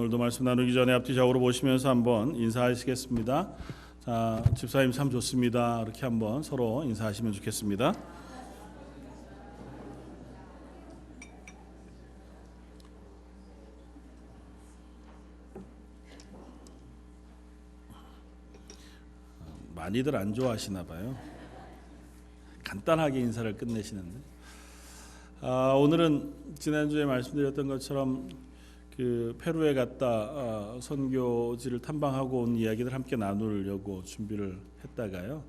오늘도 말씀 나누기 전에 앞뒤 좌우로 보시면서 한번 인사하시겠습니다. 자, 집사님 참 좋습니다. 이렇게 한번 서로 인사하시면 좋겠습니다. 많이들 안 좋아하시나 봐요. 간단하게 인사를 끝내시는데. 오늘은 지난주에 말씀드렸던 것처럼 그 페루에 갔다 선교지를 탐방하고 온 이야기들 함께 나누려고 준비를 했다가요.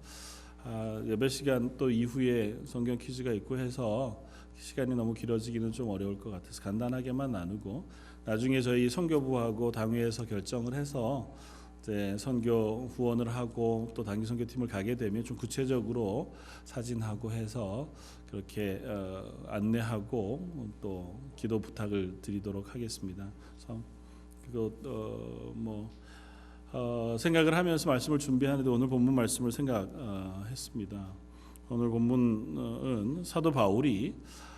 예배 시간 또 이후에 성경 퀴즈가 있고 해서 시간이 너무 길어지기는 좀 어려울 것 같아서 간단하게만 나누고 나중에 저희 선교부하고 당회에서 결정을 해서 이제 선교 후원을 하고 또 단기 선교팀을 가게 되면 좀 구체적으로 사진하고 해서 그렇게 안내하고 또 기도 부탁을 드리도록 하겠습니다. 그래서 그거 생각을 하면서 말씀을 준비하는데 오늘 본문 말씀을 생각했습니다. 오늘 본문은 사도 바울이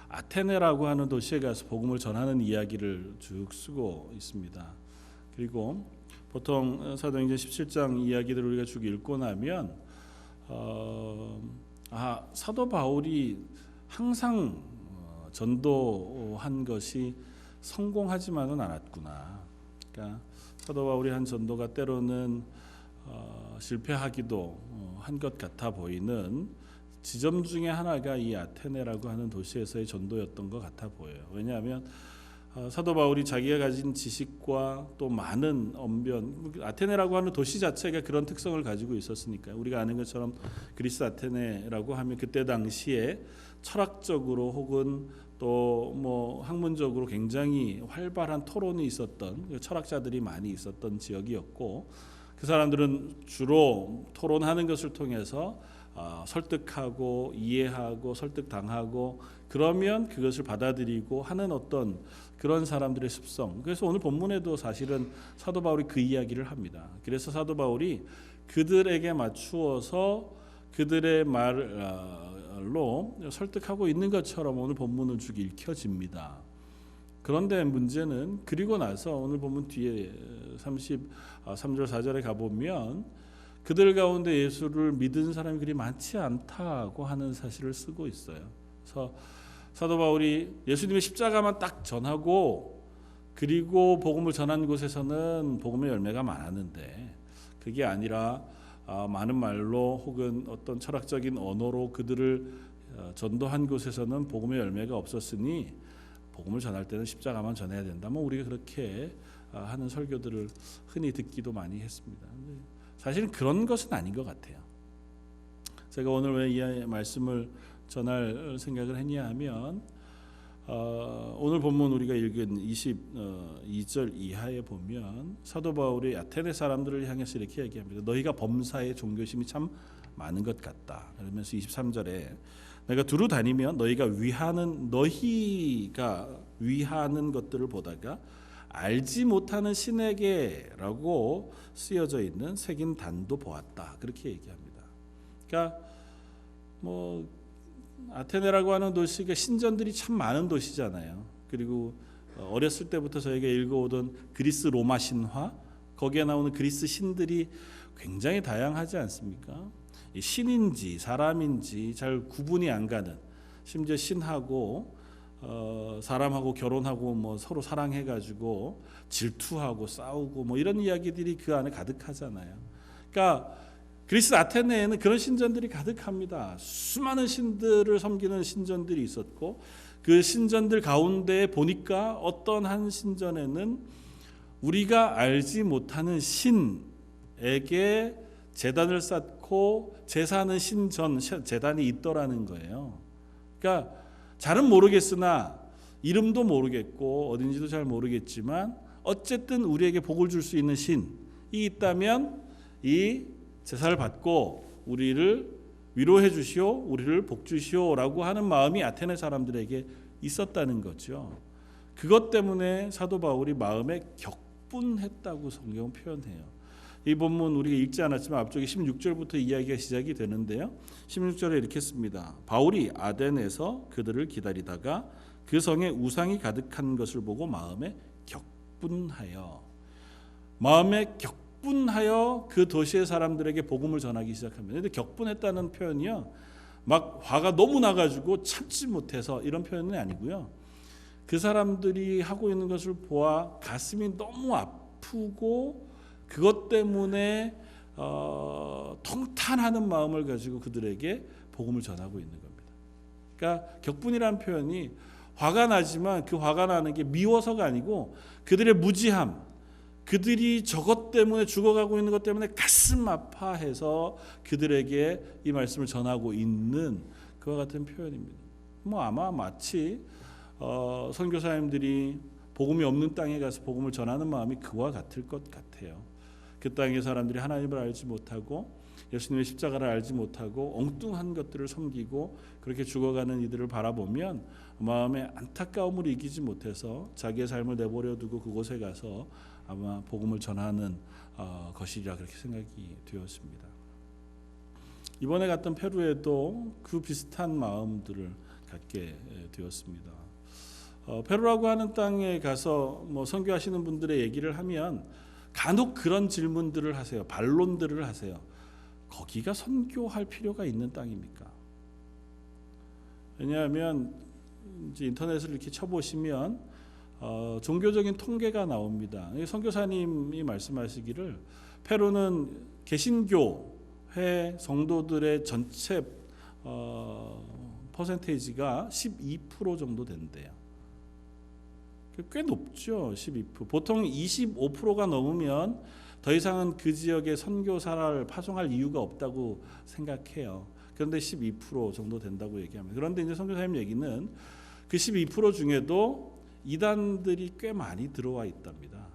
아테네라고 하는 도시에 가서 복음을 전하는 이야기를 쭉 쓰고 있습니다. 그리고 보통 사도행전 17장 이야기들을 우리가 쭉 읽고 나면 사도 바울이 항상 전도한 것이 성공하지만은 않았구나. 그러니까 사도 바울이 한 전도가 때로는 실패하기도 한 것 같아 보이는 지점 중에 하나가 이 아테네라고 하는 도시에서의 전도였던 것 같아 보여요. 왜냐하면 사도 바울이 자기가 가진 지식과 또 많은 언변, 아테네라고 하는 도시 자체가 그런 특성을 가지고 있었으니까요. 우리가 아는 것처럼 그리스 아테네라고 하면 그때 당시에 철학적으로 혹은 또 학문적으로 굉장히 활발한 토론이 있었던 철학자들이 많이 있었던 지역이었고, 그 사람들은 주로 토론하는 것을 통해서 설득하고 이해하고 설득당하고 그러면 그것을 받아들이고 하는 어떤 그런 사람들의 습성. 그래서 오늘 본문에도 사실은 사도 바울이 그 이야기를 합니다. 그래서 사도 바울이 그들에게 맞추어서 그들의 말로 설득하고 있는 것처럼 오늘 본문은 쭉 읽혀집니다. 그런데 문제는 그리고 나서 오늘 본문 뒤에 33절 4절에 가보면 그들 가운데 예수를 믿은 사람이 그리 많지 않다고 하는 사실을 쓰고 있어요. 그래서 사도 바울이 예수님의 십자가만 딱 전하고 그리고 복음을 전한 곳에서는 복음의 열매가 많았는데 그게 아니라 많은 말로 혹은 어떤 철학적인 언어로 그들을 전도한 곳에서는 복음의 열매가 없었으니 복음을 전할 때는 십자가만 전해야 된다. 우리가 그렇게 하는 설교들을 흔히 듣기도 많이 했습니다. 사실은 그런 것은 아닌 것 같아요. 제가 오늘 왜 이 말씀을 전할 생각을 했냐 하면 오늘 본문 우리가 읽은 22절 이하에 보면 사도 바울이 아테네 사람들을 향해서 이렇게 얘기합니다. 너희가 범사에 종교심이 참 많은 것 같다. 그러면서 23절에 내가 두루 다니면 너희가 위하는 것들을 보다가 알지 못하는 신에게라고 쓰여져 있는 새긴 단도 보았다. 그렇게 얘기합니다. 그러니까 아테네라고 하는 도시가 신전들이 참 많은 도시잖아요. 그리고 어렸을 때부터 저희가 읽어오던 그리스 로마 신화, 거기에 나오는 그리스 신들이 굉장히 다양하지 않습니까? 신인지 사람인지 잘 구분이 안 가는, 심지어 신하고 사람하고 결혼하고 서로 사랑해가지고 질투하고 싸우고 이런 이야기들이 그 안에 가득하잖아요. 그러니까 그리스 아테네에는 그런 신전들이 가득합니다. 수많은 신들을 섬기는 신전들이 있었고 그 신전들 가운데 보니까 어떤 한 신전에는 우리가 알지 못하는 신에게 제단을 쌓고 제사하는 제단이 있더라는 거예요. 그러니까 잘은 모르겠으나 이름도 모르겠고 어딘지도 잘 모르겠지만 어쨌든 우리에게 복을 줄 수 있는 신이 있다면 이 제사를 받고 우리를 위로해 주시오, 우리를 복 주시오라고 하는 마음이 아테네 사람들에게 있었다는 거죠. 그것 때문에 사도 바울이 마음에 격분했다고 성경은 표현해요. 이 본문 우리가 읽지 않았지만 앞쪽에 16절부터 이야기가 시작이 되는데요. 16절에 이렇게 씁니다. 바울이 아덴에서 그들을 기다리다가 그 성에 우상이 가득한 것을 보고 마음에 격분하여. 마음에 격분하여 그 도시의 사람들에게 복음을 전하기 시작합니다. 그런데 격분했다는 표현이요, 막 화가 너무 나가지고 참지 못해서 이런 표현은 아니고요. 그 사람들이 하고 있는 것을 보아 가슴이 너무 아프고 그것 때문에 통탄하는 마음을 가지고 그들에게 복음을 전하고 있는 겁니다. 그러니까 격분이라는 표현이 화가 나지만 그 화가 나는 게 미워서가 아니고 그들의 무지함, 그들이 저것 때문에 죽어가고 있는 것 때문에 가슴 아파해서 그들에게 이 말씀을 전하고 있는 그와 같은 표현입니다. 아마 마치 선교사님들이 복음이 없는 땅에 가서 복음을 전하는 마음이 그와 같을 것 같아요. 그 땅의 사람들이 하나님을 알지 못하고 예수님의 십자가를 알지 못하고 엉뚱한 것들을 섬기고 그렇게 죽어가는 이들을 바라보면 마음의 안타까움을 이기지 못해서 자기의 삶을 내버려 두고 그곳에 가서 아마 복음을 전하는 것이라 그렇게 생각이 되었습니다. 이번에 갔던 페루에도 그 비슷한 마음들을 갖게 되었습니다. 페루라고 하는 땅에 가서 선교하시는 분들의 얘기를 하면 간혹 그런 질문들을 하세요. 반론들을 하세요. 거기가 선교할 필요가 있는 땅입니까? 왜냐하면 이제 인터넷을 이렇게 쳐보시면 종교적인 통계가 나옵니다. 선교사님이 말씀하시기를 페루는 개신교회 성도들의 전체 퍼센테이지가 12% 정도 된대요. 꽤 높죠. 12%. 보통 25%가 넘으면 더 이상은 그 지역에 선교사를 파송할 이유가 없다고 생각해요. 그런데 12% 정도 된다고 얘기합니다. 그런데 이제 선교사님 얘기는 그 12% 중에도 이단들이 꽤 많이 들어와 있답니다.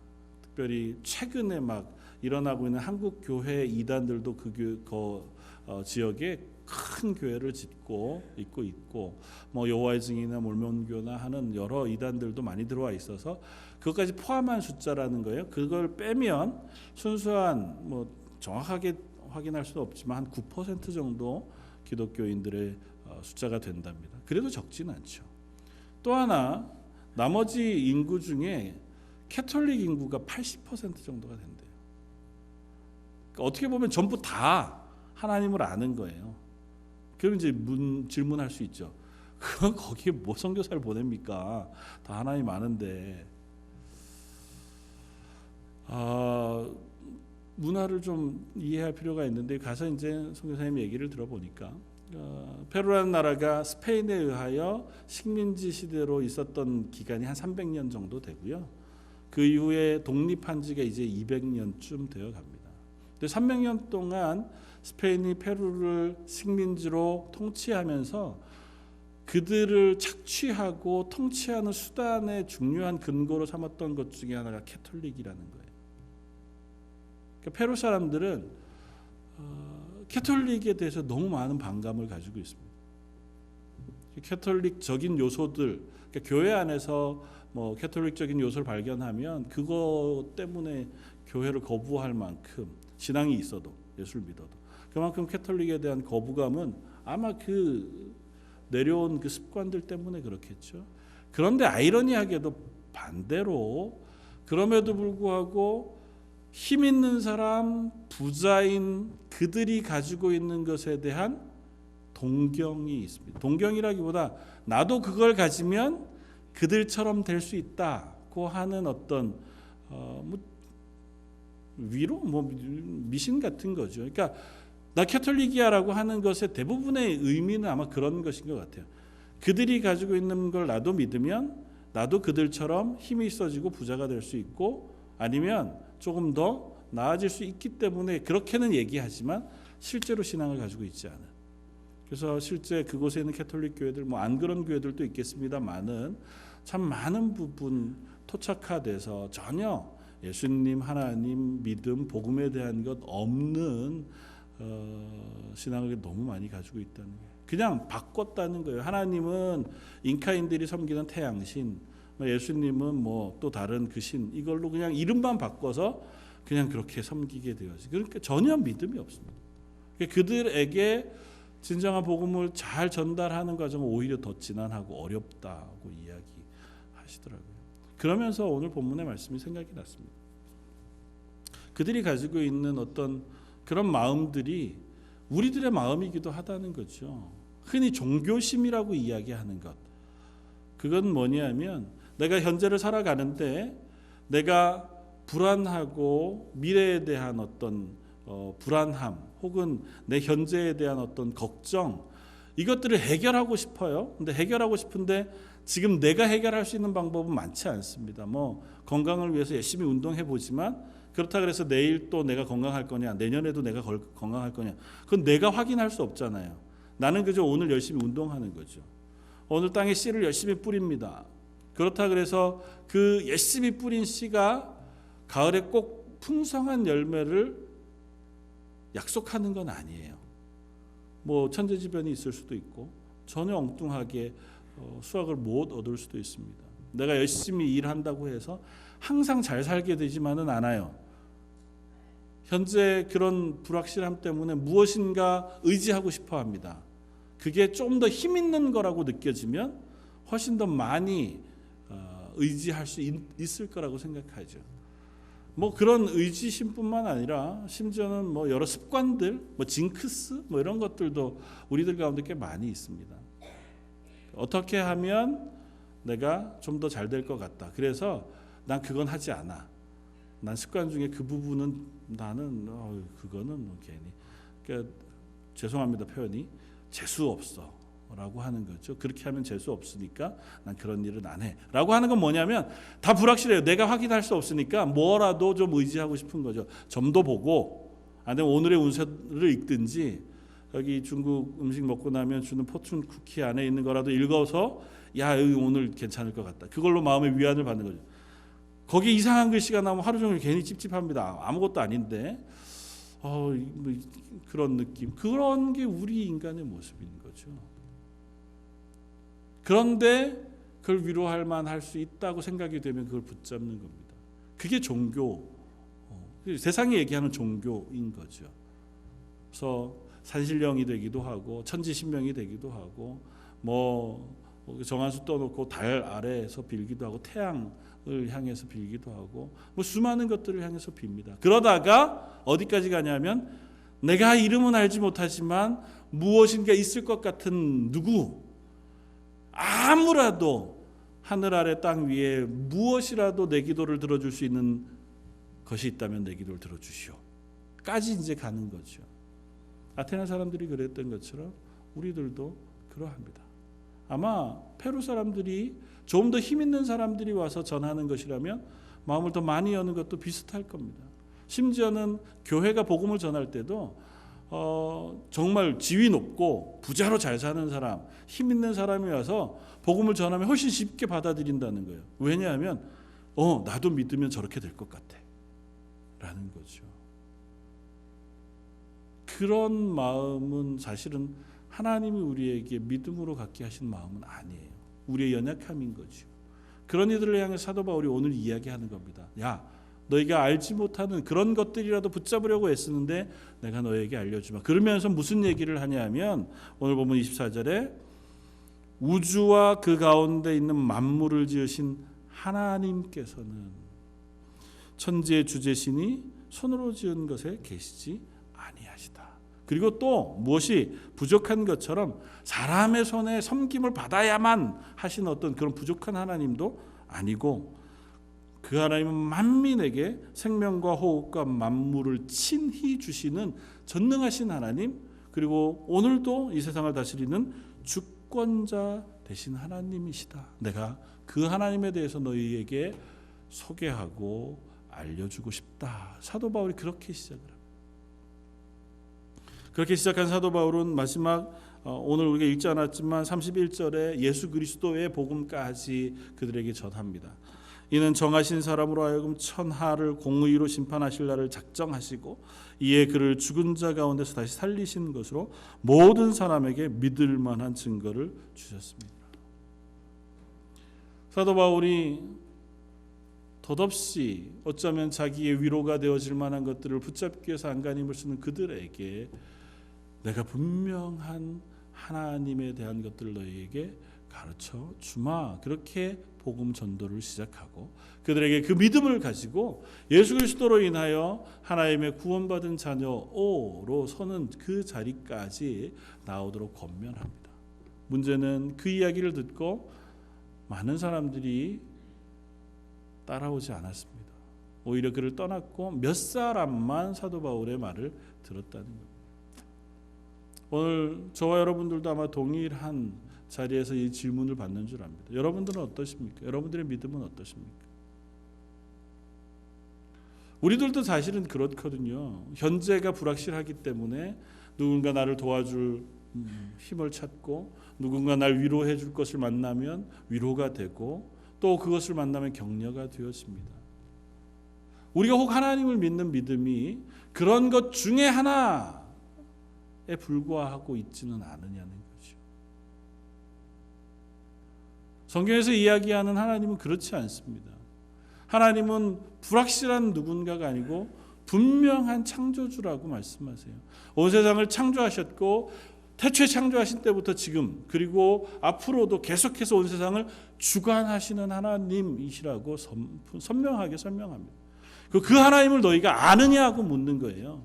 특별히 최근에 막 일어나고 있는 한국 교회 이단들도 그 지역에 큰 교회를 짓고 있고 여호와의 증인이나 몰몬교나 하는 여러 이단들도 많이 들어와 있어서 그것까지 포함한 숫자라는 거예요. 그걸 빼면 순수한 정확하게 확인할 수는 없지만 한 9% 정도 기독교인들의 숫자가 된답니다. 그래도 적지는 않죠. 또 하나 나머지 인구 중에 캐톨릭 인구가 80% 정도가 된대요. 그러니까 어떻게 보면 전부 다 하나님을 아는 거예요. 그럼 이제 질문할 수 있죠. 그건 거기에 뭐 선교사를 보냅니까? 다 하나님 아는데. 문화를 좀 이해할 필요가 있는데 가서 이제 선교사님 얘기를 들어보니까 페루라는 나라가 스페인에 의하여 식민지 시대로 있었던 기간이 한 300년 정도 되고요. 그 이후에 독립한 지가 이제 200년쯤 되어 갑니다. 근데 300년 동안 스페인이 페루를 식민지로 통치하면서 그들을 착취하고 통치하는 수단의 중요한 근거로 삼았던 것 중에 하나가 캐톨릭이라는 거예요. 그러니까 페루 사람들은 캐톨릭에 대해서 너무 많은 반감을 가지고 있습니다. 캐톨릭적인 요소들, 그러니까 교회 안에서 캐톨릭적인 요소를 발견하면 그거 때문에 교회를 거부할 만큼 신앙이 있어도 예수를 믿어도 그만큼 캐톨릭에 대한 거부감은 아마 그 내려온 그 습관들 때문에 그렇겠죠. 그런데 아이러니하게도 반대로 그럼에도 불구하고 힘 있는 사람, 부자인 그들이 가지고 있는 것에 대한 동경이 있습니다. 동경이라기보다 나도 그걸 가지면 그들처럼 될 수 있다고 하는 어떤 위로 미신 같은 거죠. 그러니까 나 캐톨릭이야라고 하는 것의 대부분의 의미는 아마 그런 것인 것 같아요. 그들이 가지고 있는 걸 나도 믿으면 나도 그들처럼 힘이 있어지고 부자가 될 수 있고 아니면 조금 더 나아질 수 있기 때문에 그렇게는 얘기하지만 실제로 신앙을 가지고 있지 않은. 그래서 실제 그곳에 있는 캐톨릭 교회들 안 그런 교회들도 있겠습니다만은 참 많은 부분 토착화돼서 전혀 예수님, 하나님, 믿음, 복음에 대한 것 없는 신앙을 너무 많이 가지고 있다는 거예요. 그냥 바꿨다는 거예요. 하나님은 인카인들이 섬기는 태양신, 예수님은 또 다른 그 신, 이걸로 그냥 이름만 바꿔서 그냥 그렇게 섬기게 되어지. 그러니까 전혀 믿음이 없습니다. 그들에게 진정한 복음을 잘 전달하는 과정은 오히려 더 지난하고 어렵다고 이야기하시더라고요. 그러면서 오늘 본문의 말씀이 생각이 났습니다. 그들이 가지고 있는 어떤 그런 마음들이 우리들의 마음이기도 하다는 거죠. 흔히 종교심이라고 이야기하는 것. 그건 뭐냐면 내가 현재를 살아가는데 내가 불안하고 미래에 대한 어떤 불안함 혹은 내 현재에 대한 어떤 걱정, 이것들을 해결하고 싶어요. 근데 해결하고 싶은데 지금 내가 해결할 수 있는 방법은 많지 않습니다. 뭐 건강을 위해서 열심히 운동해 보지만 그렇다 그래서 내일 또 내가 건강할 거냐, 내년에도 내가 건강할 거냐, 그건 내가 확인할 수 없잖아요. 나는 그저 오늘 열심히 운동하는 거죠. 오늘 땅에 씨를 열심히 뿌립니다. 그렇다 그래서 그 열심히 뿌린 씨가 가을에 꼭 풍성한 열매를 약속하는 건 아니에요. 뭐 천재지변이 있을 수도 있고 전혀 엉뚱하게 수확을 못 얻을 수도 있습니다. 내가 열심히 일한다고 해서 항상 잘 살게 되지만은 않아요. 현재 그런 불확실함 때문에 무엇인가 의지하고 싶어 합니다. 그게 좀 더 힘 있는 거라고 느껴지면 훨씬 더 많이 의지할 수 있을 거라고 생각하죠. 뭐 그런 의지심뿐만 아니라 심지어는 뭐 여러 습관들, 뭐 징크스, 뭐 이런 것들도 우리들 가운데 꽤 많이 있습니다. 어떻게 하면 내가 좀 더 잘 될 것 같다. 그래서 난 그건 하지 않아. 난 습관 중에 그 부분은 나는 그거는 괜히. 그러니까 죄송합니다 표현이 재수 없어. 라고 하는 거죠. 그렇게 하면 재수 없으니까 난 그런 일은 안 해. 라고 하는 건 뭐냐면 다 불확실해요. 내가 확인할 수 없으니까 뭐라도 좀 의지하고 싶은 거죠. 점도 보고 아니면 오늘의 운세를 읽든지 여기 중국 음식 먹고 나면 주는 포춘 쿠키 안에 있는 거라도 읽어서 야 여기 오늘 괜찮을 것 같다. 그걸로 마음의 위안을 받는 거죠. 거기에 이상한 글씨가 나오면 하루 종일 괜히 찝찝합니다. 아무것도 아닌데 뭐 그런 느낌. 그런 게 우리 인간의 모습인 거죠. 그런데 그걸 위로할 만할 수 있다고 생각이 되면 그걸 붙잡는 겁니다. 그게 종교, 세상이 얘기하는 종교인 거죠. 그래서 산신령이 되기도 하고 천지신명이 되기도 하고 뭐 정한수 떠놓고 달 아래에서 빌기도 하고 태양을 향해서 빌기도 하고 뭐 수많은 것들을 향해서 빕니다. 그러다가 어디까지 가냐면 내가 이름은 알지 못하지만 무엇인가 있을 것 같은 누구, 아무라도 하늘 아래 땅 위에 무엇이라도 내 기도를 들어줄 수 있는 것이 있다면 내 기도를 들어주시오 까지 이제 가는 거죠. 아테네 사람들이 그랬던 것처럼 우리들도 그러합니다. 아마 페루 사람들이 좀 더 힘 있는 사람들이 와서 전하는 것이라면 마음을 더 많이 여는 것도 비슷할 겁니다. 심지어는 교회가 복음을 전할 때도 정말 지위 높고 부자로 잘 사는 사람, 힘 있는 사람이 와서 복음을 전하면 훨씬 쉽게 받아들인다는 거예요. 왜냐하면 나도 믿으면 저렇게 될 것 같아 라는 거죠. 그런 마음은 사실은 하나님이 우리에게 믿음으로 갖게 하신 마음은 아니에요. 우리의 연약함인 거죠. 그런 이들을 향해 사도 바울이 오늘 이야기하는 겁니다. 야, 너희가 알지 못하는 그런 것들이라도 붙잡으려고 애쓰는데 내가 너에게 알려주마. 그러면서 무슨 얘기를 하냐면 오늘 보면 24절에 우주와 그 가운데 있는 만물을 지으신 하나님께서는 천지의 주재신이 손으로 지은 것에 계시지 아니하시다. 그리고 또 무엇이 부족한 것처럼 사람의 손에 섬김을 받아야만 하신 어떤 그런 부족한 하나님도 아니고 그 하나님은 만민에게 생명과 호흡과 만물을 친히 주시는 전능하신 하나님, 그리고 오늘도 이 세상을 다스리는 주권자 되신 하나님이시다. 내가 그 하나님에 대해서 너희에게 소개하고 알려주고 싶다. 사도 바울이 그렇게 시작을 합니다. 그렇게 시작한 사도 바울은 마지막 오늘 우리가 읽지 않았지만 31절에 예수 그리스도의 복음까지 그들에게 전합니다. 이는 정하신 사람으로 하여금 천하를 공의로 심판하실 날을 작정하시고 이에 그를 죽은 자 가운데서 다시 살리신 것으로 모든 사람에게 믿을 만한 증거를 주셨습니다. 사도 바울이 덧없이 어쩌면 자기의 위로가 되어질 만한 것들을 붙잡기 위해서 안간힘을 쓰는 그들에게 내가 분명한 하나님에 대한 것들을 너희에게 가르쳐 주마. 그렇게 복음 전도를 시작하고 그들에게 그 믿음을 가지고 예수 그리스도로 인하여 하나님의 구원받은 자녀로 서는 그 자리까지 나오도록 권면합니다. 문제는 그 이야기를 듣고 많은 사람들이 따라오지 않았습니다. 오히려 그를 떠났고 몇 사람만 사도 바울의 말을 들었다는 겁니다. 오늘 저와 여러분들도 아마 동일한 자리에서 이 질문을 받는 줄 압니다. 여러분들은 어떠십니까? 여러분들의 믿음은 어떠십니까? 우리들도 사실은 그렇거든요. 현재가 불확실하기 때문에 누군가 나를 도와줄 힘을 찾고 누군가 날 위로해 줄 것을 만나면 위로가 되고 또 그것을 만나면 격려가 되어집니다. 우리가 혹 하나님을 믿는 믿음이 그런 것 중에 하나에 불과하고 있지는 않으냐는 거죠. 성경에서 이야기하는 하나님은 그렇지 않습니다. 하나님은 불확실한 누군가가 아니고 분명한 창조주라고 말씀하세요. 온 세상을 창조하셨고 태초에 창조하신 때부터 지금 그리고 앞으로도 계속해서 온 세상을 주관하시는 하나님이시라고 선명하게 설명합니다. 그 하나님을 너희가 아느냐고 묻는 거예요.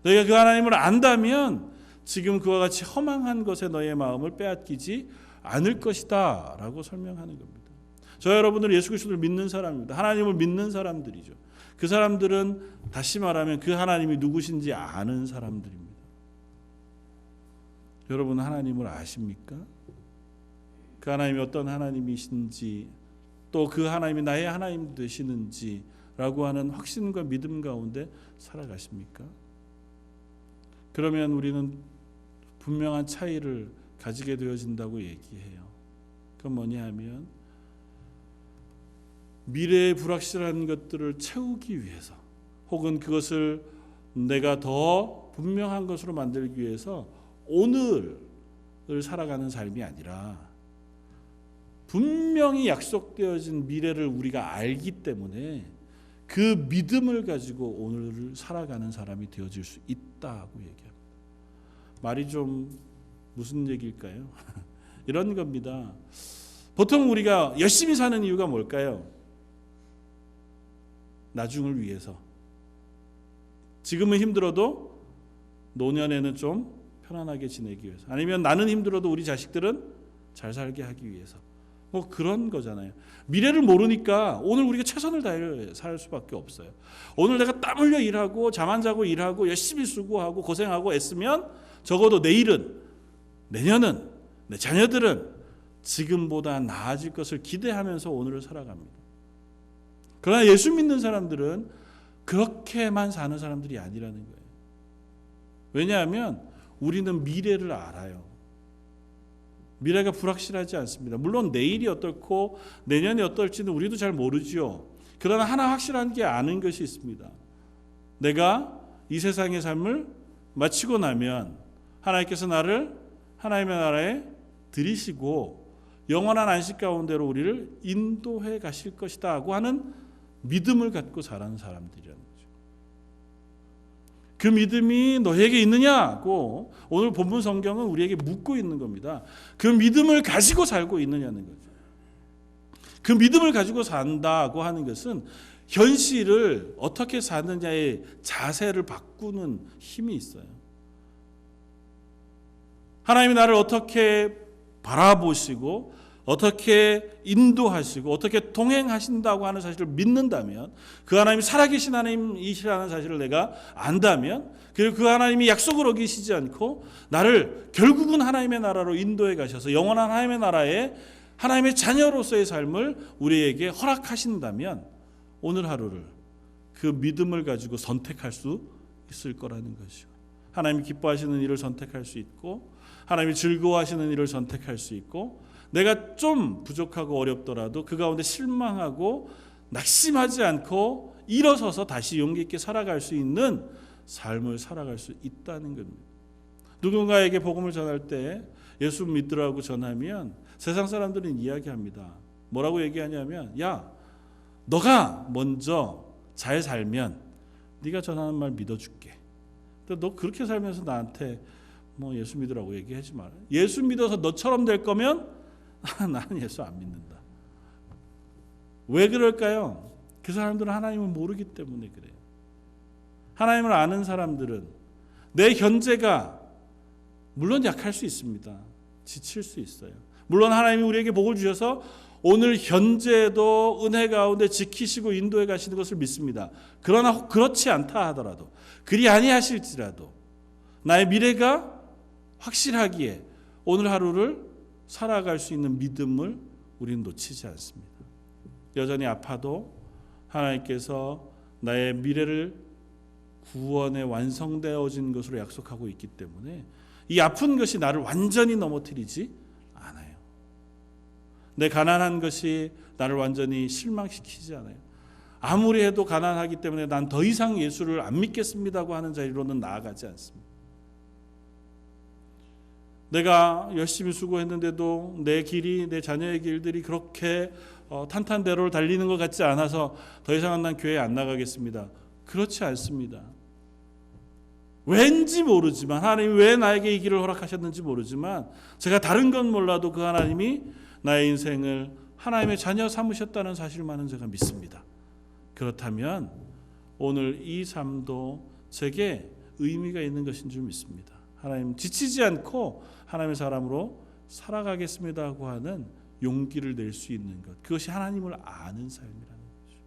너희가 그 하나님을 안다면 지금 그와 같이 허망한 것에 너희의 마음을 빼앗기지 않을 것이다 라고 설명하는 겁니다. 저 여러분들은 예수 그리스도를 믿는 사람입니다. 하나님을 믿는 사람들이죠. 그 사람들은 다시 말하면 그 하나님이 누구신지 아는 사람들입니다. 여러분 하나님을 아십니까? 그 하나님이 어떤 하나님이신지 또 그 하나님이 나의 하나님 되시는지 라고 하는 확신과 믿음 가운데 살아가십니까? 그러면 우리는 분명한 차이를 가지게 되어진다고 얘기해요. 그건 뭐냐 하면 미래의 불확실한 것들을 채우기 위해서 혹은 그것을 내가 더 분명한 것으로 만들기 위해서 오늘을 살아가는 삶이 아니라 분명히 약속되어진 미래를 우리가 알기 때문에 그 믿음을 가지고 오늘을 살아가는 사람이 되어질 수 있다고 얘기합니다. 말이 좀 무슨 얘기일까요? 이런 겁니다. 보통 우리가 열심히 사는 이유가 뭘까요? 나중을 위해서. 지금은 힘들어도 노년에는 좀 편안하게 지내기 위해서. 아니면 나는 힘들어도 우리 자식들은 잘 살게 하기 위해서. 뭐 그런 거잖아요. 미래를 모르니까 오늘 우리가 최선을 다해 살 수밖에 없어요. 오늘 내가 땀 흘려 일하고 잠 안 자고 일하고 열심히 수고하고 고생하고 애쓰면 적어도 내일은 내년은 내 자녀들은 지금보다 나아질 것을 기대하면서 오늘을 살아갑니다. 그러나 예수 믿는 사람들은 그렇게만 사는 사람들이 아니라는 거예요. 왜냐하면 우리는 미래를 알아요. 미래가 불확실하지 않습니다. 물론 내일이 어떻고 내년이 어떨지는 우리도 잘 모르지요. 그러나 하나 확실한 게 아는 것이 있습니다. 내가 이 세상의 삶을 마치고 나면 하나님께서 나를 하나님의 나라에 들이시고 영원한 안식 가운데로 우리를 인도해 가실 것이다 하고 하는 믿음을 갖고 살아가는 사람들이라는 거죠. 그 믿음이 너에게 있느냐고 오늘 본문 성경은 우리에게 묻고 있는 겁니다. 그 믿음을 가지고 살고 있느냐는 거죠. 그 믿음을 가지고 산다고 하는 것은 현실을 어떻게 사느냐의 자세를 바꾸는 힘이 있어요. 하나님이 나를 어떻게 바라보시고 어떻게 인도하시고 어떻게 동행하신다고 하는 사실을 믿는다면 그 하나님이 살아계신 하나님이시라는 사실을 내가 안다면 그리고 그 하나님이 약속을 어기시지 않고 나를 결국은 하나님의 나라로 인도해 가셔서 영원한 하나님의 나라에 하나님의 자녀로서의 삶을 우리에게 허락하신다면 오늘 하루를 그 믿음을 가지고 선택할 수 있을 거라는 것이죠. 하나님이 기뻐하시는 일을 선택할 수 있고 하나님이 즐거워하시는 일을 선택할 수 있고 내가 좀 부족하고 어렵더라도 그 가운데 실망하고 낙심하지 않고 일어서서 다시 용기 있게 살아갈 수 있는 삶을 살아갈 수 있다는 겁니다. 누군가에게 복음을 전할 때 예수 믿으라고 전하면 세상 사람들은 이야기합니다. 뭐라고 얘기하냐면 야 너가 먼저 잘 살면 네가 전하는 말 믿어줄게. 근데 너 그렇게 살면서 나한테 뭐 예수 믿으라고 얘기하지 마라. 예수 믿어서 너처럼 될 거면 나는 예수 안 믿는다. 왜 그럴까요? 그 사람들은 하나님을 모르기 때문에 그래요. 하나님을 아는 사람들은 내 현재가 물론 약할 수 있습니다. 지칠 수 있어요. 물론 하나님이 우리에게 복을 주셔서 오늘 현재도 은혜 가운데 지키시고 인도해 가시는 것을 믿습니다. 그러나 그렇지 않다 하더라도, 그리 아니하실지라도 나의 미래가 확실하기에 오늘 하루를 살아갈 수 있는 믿음을 우리는 놓치지 않습니다. 여전히 아파도 하나님께서 나의 미래를 구원에 완성되어진 것으로 약속하고 있기 때문에 이 아픈 것이 나를 완전히 넘어뜨리지 않아요. 내 가난한 것이 나를 완전히 실망시키지 않아요. 아무리 해도 가난하기 때문에 난 더 이상 예수를 안 믿겠습니다고 하는 자리로는 나아가지 않습니다. 내가 열심히 수고했는데도 내 길이, 내 자녀의 길들이 그렇게 탄탄대로를 달리는 것 같지 않아서 더 이상은 난 교회에 안 나가겠습니다. 그렇지 않습니다. 왠지 모르지만, 하나님이 왜 나에게 이 길을 허락하셨는지 모르지만, 제가 다른 건 몰라도 그 하나님이 나의 인생을 하나님의 자녀 삼으셨다는 사실만은 제가 믿습니다. 그렇다면 오늘 이 삶도 제게 의미가 있는 것인 줄 믿습니다. 하나님 지치지 않고 하나님의 사람으로 살아가겠습니다 하고 하는 용기를 낼 수 있는 것, 그것이 하나님을 아는 삶이라는 거죠.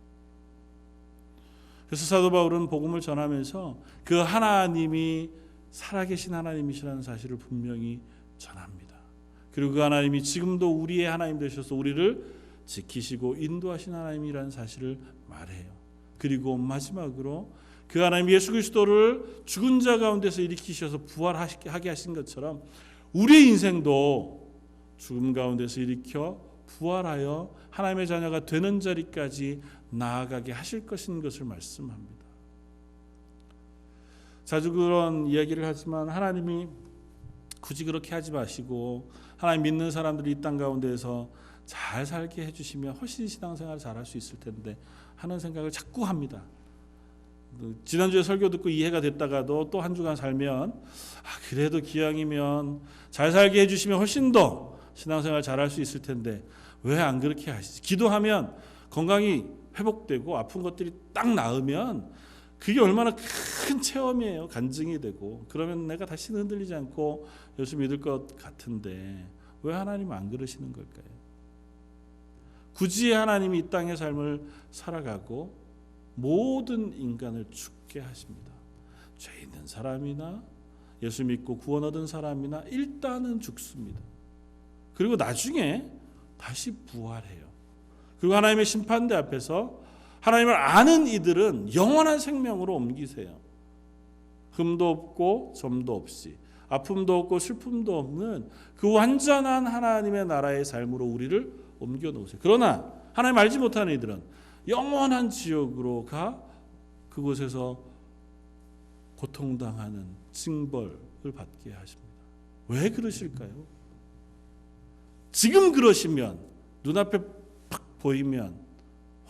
그래서 사도 바울은 복음을 전하면서 그 하나님이 살아계신 하나님이시라는 사실을 분명히 전합니다. 그리고 그 하나님이 지금도 우리의 하나님 되셔서 우리를 지키시고 인도하신 하나님이라는 사실을 말해요. 그리고 마지막으로 그 하나님 예수 그리스도를 죽은 자 가운데서 일으키셔서 부활하게 하신 것처럼 우리의 인생도 죽음 가운데서 일으켜 부활하여 하나님의 자녀가 되는 자리까지 나아가게 하실 것을 말씀합니다. 자주 그런 이야기를 하지만 하나님이 굳이 그렇게 하지 마시고 하나님 믿는 사람들이 이 땅 가운데에서 잘 살게 해주시면 훨씬 신앙생활 잘할 수 있을 텐데 하는 생각을 자꾸 합니다. 지난주에 설교 듣고 이해가 됐다가도 또 한 주간 살면 그래도 기왕이면 잘 살게 해주시면 훨씬 더 신앙생활 잘할 수 있을 텐데 왜 안 그렇게 하시지? 기도하면 건강이 회복되고 아픈 것들이 딱 나으면 그게 얼마나 큰 체험이에요. 간증이 되고 그러면 내가 다시는 흔들리지 않고 예수 믿을 것 같은데 왜 하나님은 안 그러시는 걸까요? 굳이 하나님이 이 땅의 삶을 살아가고 모든 인간을 죽게 하십니다. 죄 있는 사람이나 예수 믿고 구원 얻은 사람이나 일단은 죽습니다. 그리고 나중에 다시 부활해요. 그리고 하나님의 심판대 앞에서 하나님을 아는 이들은 영원한 생명으로 옮기세요. 흠도 없고 점도 없이, 아픔도 없고 슬픔도 없는 그 완전한 하나님의 나라의 삶으로 우리를 옮겨 놓으세요. 그러나 하나님 알지 못하는 이들은 영원한 지옥으로 가 그곳에서 고통당하는 징벌을 받게 하십니다. 왜 그러실까요? 지금 그러시면 눈앞에 팍 보이면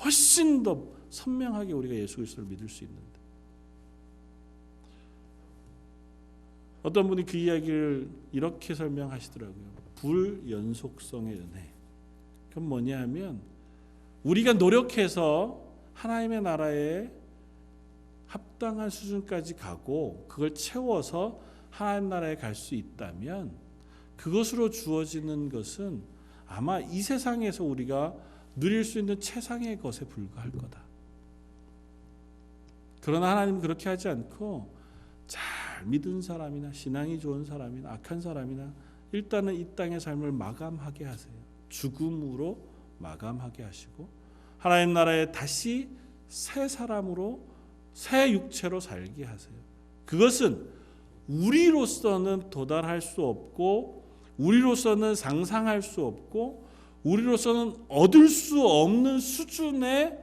훨씬 더 선명하게 우리가 예수 그리스도를 믿을 수 있는데 어떤 분이 그 이야기를 이렇게 설명하시더라고요. 불연속성의 은혜. 그건 뭐냐 하면 우리가 노력해서 하나님의 나라에 합당한 수준까지 가고 그걸 채워서 하나님 나라에 갈 수 있다면 그것으로 주어지는 것은 아마 이 세상에서 우리가 누릴 수 있는 최상의 것에 불과할 거다. 그러나 하나님은 그렇게 하지 않고 잘 믿은 사람이나 신앙이 좋은 사람이나 악한 사람이나 일단은 이 땅의 삶을 마감하게 하세요. 죽음으로 마감하게 하시고 하나님 나라에 다시 새 사람으로 새 육체로 살게 하세요. 그것은 우리로서는 도달할 수 없고 우리로서는 상상할 수 없고 우리로서는 얻을 수 없는 수준의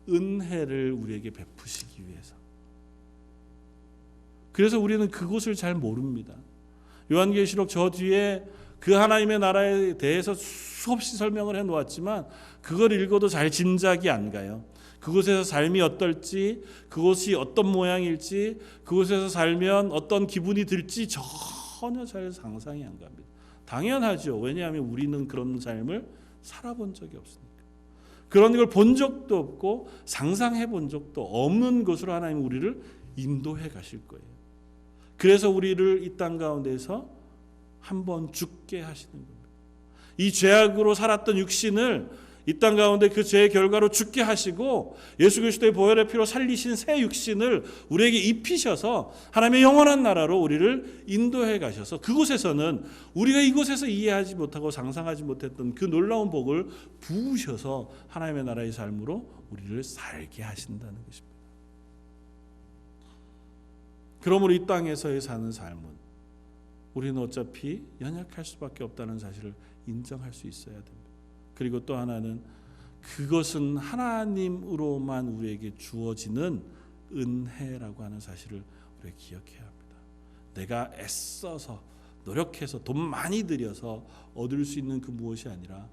은혜를 우리에게 베푸시기 위해서. 그래서 우리는 그곳을 잘 모릅니다. 요한계시록 저 뒤에 그 하나님의 나라에 대해서 수없이 설명을 해놓았지만 그걸 읽어도 잘 짐작이 안 가요. 그곳에서 삶이 어떨지, 그곳이 어떤 모양일지, 그곳에서 살면 어떤 기분이 들지 전혀 잘 상상이 안 갑니다. 당연하죠. 왜냐하면 우리는 그런 삶을 살아본 적이 없으니까. 그런 걸 본 적도 없고 상상해 본 적도 없는 것으로 하나님 우리를 인도해 가실 거예요. 그래서 우리를 이 땅 가운데서 한번 죽게 하시는 겁니다. 이 죄악으로 살았던 육신을 이 땅 가운데 그 죄의 결과로 죽게 하시고 예수 그리스도의 보혈의 피로 살리신 새 육신을 우리에게 입히셔서 하나님의 영원한 나라로 우리를 인도해 가셔서 그곳에서는 우리가 이곳에서 이해하지 못하고 상상하지 못했던 그 놀라운 복을 부으셔서 하나님의 나라의 삶으로 우리를 살게 하신다는 것입니다. 그러므로 이 땅에서의 사는 삶은 우리는 어차피 연약할 수밖에 없다는 사실을 인정할 수 있어야 됩니다. 그리고 또 하나는 그것은 하나님으로만 우리에게 주어지는 은혜라고 하는 사실을 우리가 기억해야 합니다. 내가 애써서 노력해서 돈 많이 들여서 얻을 수 있는 그 무엇이 아니라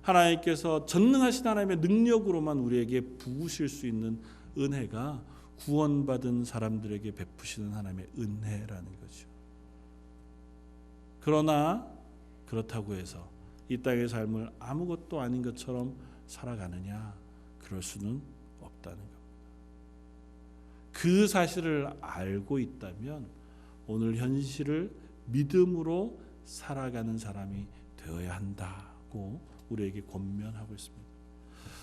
하나님께서 전능하신 하나님의 능력으로만 우리에게 부으실 수 있는 은혜가 구원받은 사람들에게 베푸시는 하나님의 은혜라는 거죠. 그러나 그렇다고 해서 이 땅의 삶을 아무것도 아닌 것처럼 살아가느냐? 그럴 수는 없다는 겁니다. 그 사실을 알고 있다면 오늘 현실을 믿음으로 살아가는 사람이 되어야 한다고 우리에게 권면하고 있습니다.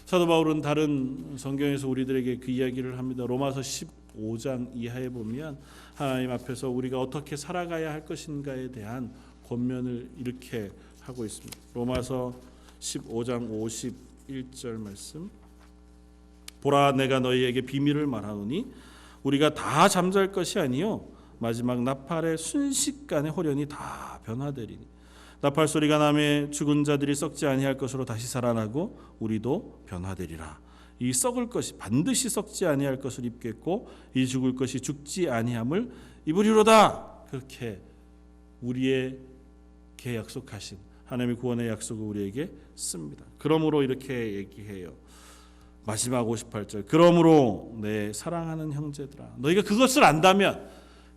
사도 바울은 다른 성경에서 우리들에게 그 이야기를 합니다. 로마서 15장 이하에 보면 하나님 앞에서 우리가 어떻게 살아가야 할 것인가에 대한 권면을 이렇게 하고 있습니다. 로마서 15장 51절 말씀. 보라, 내가 너희에게 비밀을 말하노니 우리가 다 잠잘 것이 아니요 마지막 나팔의 순식간에 호련히 다 변화되리니 나팔 소리가 나매 죽은 자들이 썩지 아니할 것으로 다시 살아나고 우리도 변화되리라. 이 썩을 것이 반드시 썩지 아니할 것을 입겠고 이 죽을 것이 죽지 아니함을 입으리로다. 그렇게 우리에게 약속하신 하나님의 구원의 약속을 우리에게 씁니다. 그러므로 이렇게 얘기해요. 마지막 58절. 그러므로 내 사랑하는 형제들아, 너희가 그것을 안다면,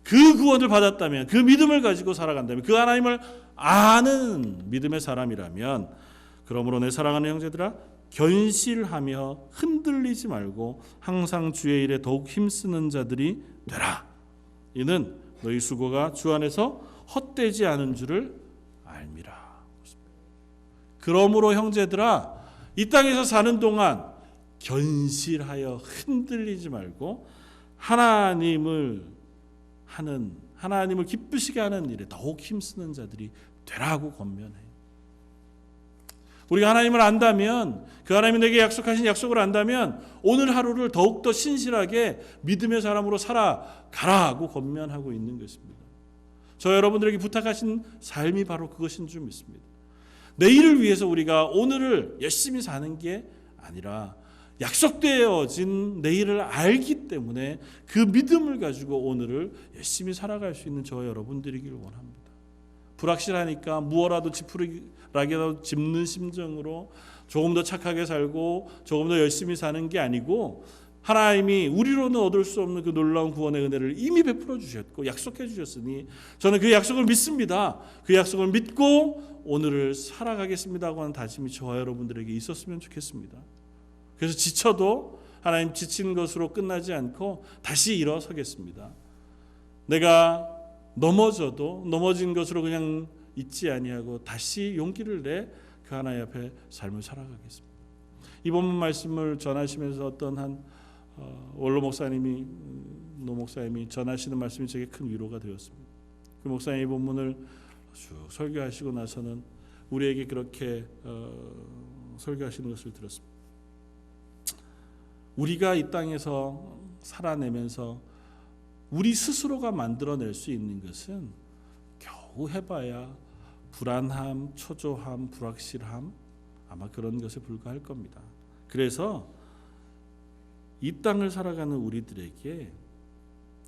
그 구원을 받았다면, 그 믿음을 가지고 살아간다면, 그 하나님을 아는 믿음의 사람이라면, 그러므로 내 사랑하는 형제들아, 견실하며 흔들리지 말고 항상 주의 일에 더욱 힘쓰는 자들이 되라. 이는 너희 수고가 주 안에서 헛되지 않은 줄을 알미라. 그러므로 형제들아, 이 땅에서 사는 동안 견실하여 흔들리지 말고 하나님을 기쁘시게 하는 일에 더욱 힘쓰는 자들이 되라고 권면해요. 우리가 하나님을 안다면, 그 하나님이 내게 약속하신 약속을 안다면 오늘 하루를 더욱더 신실하게 믿음의 사람으로 살아가라고 권면하고 있는 것입니다. 저 여러분들에게 부탁하신 삶이 바로 그것인 줄 믿습니다. 내일을 위해서 우리가 오늘을 열심히 사는 게 아니라 약속되어진 내일을 알기 때문에 그 믿음을 가지고 오늘을 열심히 살아갈 수 있는 저 여러분들이길 원합니다. 불확실하니까 무엇라도 지푸라기라도 짚는 심정으로 조금 더 착하게 살고 조금 더 열심히 사는 게 아니고 하나님이 우리로는 얻을 수 없는 그 놀라운 구원의 은혜를 이미 베풀어 주셨고 약속해 주셨으니 저는 그 약속을 믿습니다. 그 약속을 믿고 오늘을 살아가겠습니다 하고 하는 다짐이 저와 여러분들에게 있었으면 좋겠습니다. 그래서 지쳐도 하나님 지친 것으로 끝나지 않고 다시 일어서겠습니다. 내가 넘어져도 넘어진 것으로 그냥 있지 아니하고 다시 용기를 내 그 하나님 앞에 삶을 살아가겠습니다. 이번 말씀을 전하시면서 어떤 한 원로 목사님이 노 목사님이 전하시는 말씀이 제게 큰 위로가 되었습니다. 그 목사님이 본문을 쭉 설교하시고 나서는 우리에게 그렇게 설교하시는 것을 들었습니다. 우리가 이 땅에서 살아내면서 우리 스스로가 만들어낼 수 있는 것은 겨우 해봐야 불안함, 초조함, 불확실함 아마 그런 것에 불과할 겁니다. 그래서 이 땅을 살아가는 우리들에게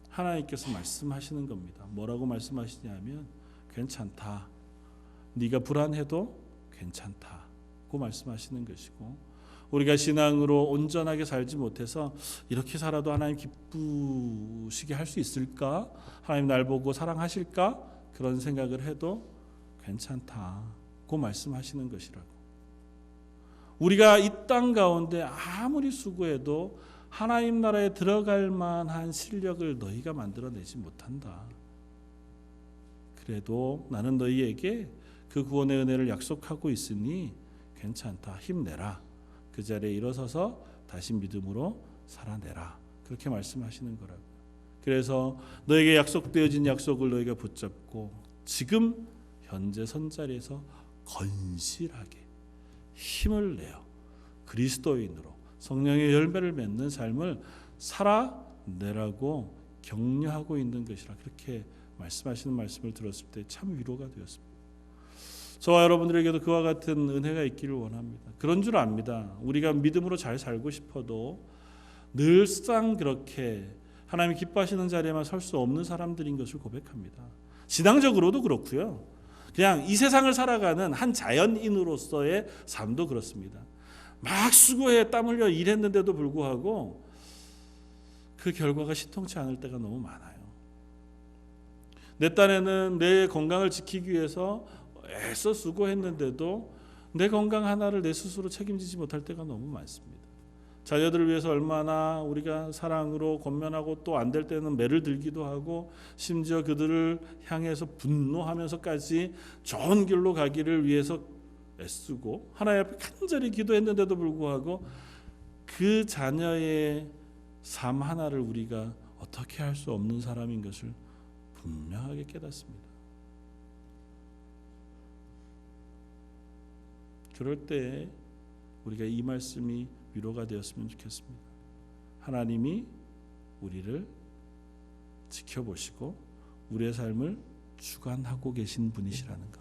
하나님께서 말씀하시는 겁니다. 뭐라고 말씀하시냐면 괜찮다. 네가 불안해도 괜찮다고 말씀하시는 것이고 우리가 신앙으로 온전하게 살지 못해서 이렇게 살아도 하나님 기쁘시게 할 수 있을까? 하나님 날 보고 사랑하실까? 그런 생각을 해도 괜찮다고 말씀하시는 것이라고. 우리가 이 땅 가운데 아무리 수고해도 하나님 나라에 들어갈 만한 실력을 너희가 만들어내지 못한다. 그래도 나는 너희에게 그 구원의 은혜를 약속하고 있으니 괜찮다. 힘내라. 그 자리에 일어서서 다시 믿음으로 살아내라. 그렇게 말씀하시는 거라고요. 그래서 너에게 약속되어진 약속을 너희가 붙잡고 지금 현재 선자리에서 건실하게 힘을 내어 그리스도인으로 성령의 열매를 맺는 삶을 살아내라고 격려하고 있는 것이라 그렇게 말씀하시는 말씀을 들었을 때 참 위로가 되었습니다. 저와 여러분들에게도 그와 같은 은혜가 있기를 원합니다. 그런 줄 압니다. 우리가 믿음으로 잘 살고 싶어도 늘상 그렇게 하나님이 기뻐하시는 자리에만 설 수 없는 사람들인 것을 고백합니다. 신앙적으로도 그렇고요. 그냥 이 세상을 살아가는 한 자연인으로서의 삶도 그렇습니다. 막 수고해 땀 흘려 일했는데도 불구하고 그 결과가 신통치 않을 때가 너무 많아요. 내 딴에는 내 건강을 지키기 위해서 애써 수고했는데도 내 건강 하나를 내 스스로 책임지지 못할 때가 너무 많습니다. 자녀들을 위해서 얼마나 우리가 사랑으로 권면하고 또 안 될 때는 매를 들기도 하고 심지어 그들을 향해서 분노하면서까지 좋은 길로 가기를 위해서 애쓰고 하나님 앞에 간절히 기도했는데도 불구하고 그 자녀의 삶 하나를 우리가 어떻게 할 수 없는 사람인 것을 분명하게 깨닫습니다. 그럴 때 우리가 이 말씀이 위로가 되었으면 좋겠습니다. 하나님이 우리를 지켜보시고 우리의 삶을 주관하고 계신 분이시라는 것.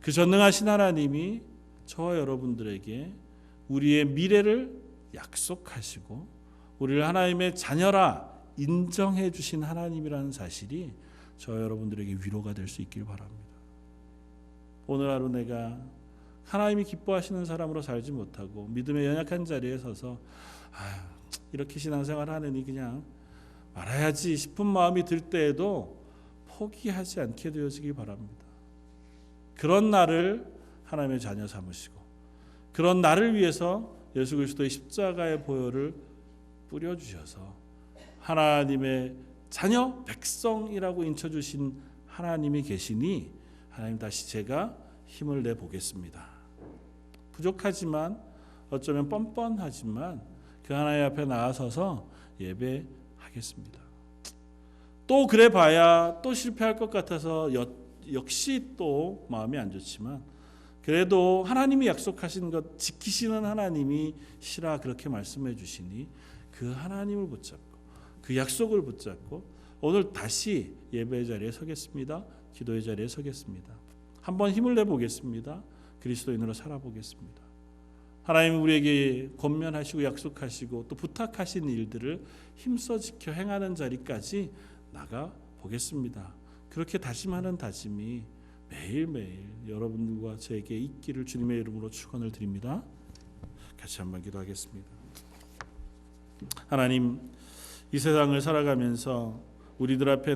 그 전능하신 하나님이 저와 여러분들에게 우리의 미래를 약속하시고 우리를 하나님의 자녀라 인정해 주신 하나님이라는 사실이 저와 여러분들에게 위로가 될 수 있길 바랍니다. 오늘 하루 내가 하나님이 기뻐하시는 사람으로 살지 못하고 믿음의 연약한 자리에 서서 이렇게 신앙생활 하느니 그냥 말아야지 싶은 마음이 들 때에도 포기하지 않게 되어지길 바랍니다. 그런 나를 하나님의 자녀 삼으시고 그런 나를 위해서 예수 그리스도의 십자가의 보혈을 뿌려주셔서 하나님의 자녀 백성이라고 인쳐주신 하나님이 계시니 하나님 다시 제가 힘을 내보겠습니다. 부족하지만 어쩌면 뻔뻔하지만 그 하나님 앞에 나아서서 예배하겠습니다. 또 그래봐야 또 실패할 것 같아서 역시 또 마음이 안 좋지만 그래도 하나님이 약속하신 것 지키시는 하나님이시라 그렇게 말씀해 주시니 그 하나님을 붙잡고 그 약속을 붙잡고 오늘 다시 예배의 자리에 서겠습니다. 기도의 자리에 서겠습니다. 한번 힘을 내보겠습니다. 그리스도인으로 살아보겠습니다. 하나님 우리에게 권면하시고 약속하시고 또 부탁하신 일들을 힘써 지켜 행하는 자리까지 나가 보겠습니다. 그렇게 다짐하는 다짐이 매일매일 여러분과 저에게 있기를 주님의 이름으로 축원을 드립니다. 같이 한번 기도하겠습니다. 하나님 이 세상을 살아가면서 우리들 앞에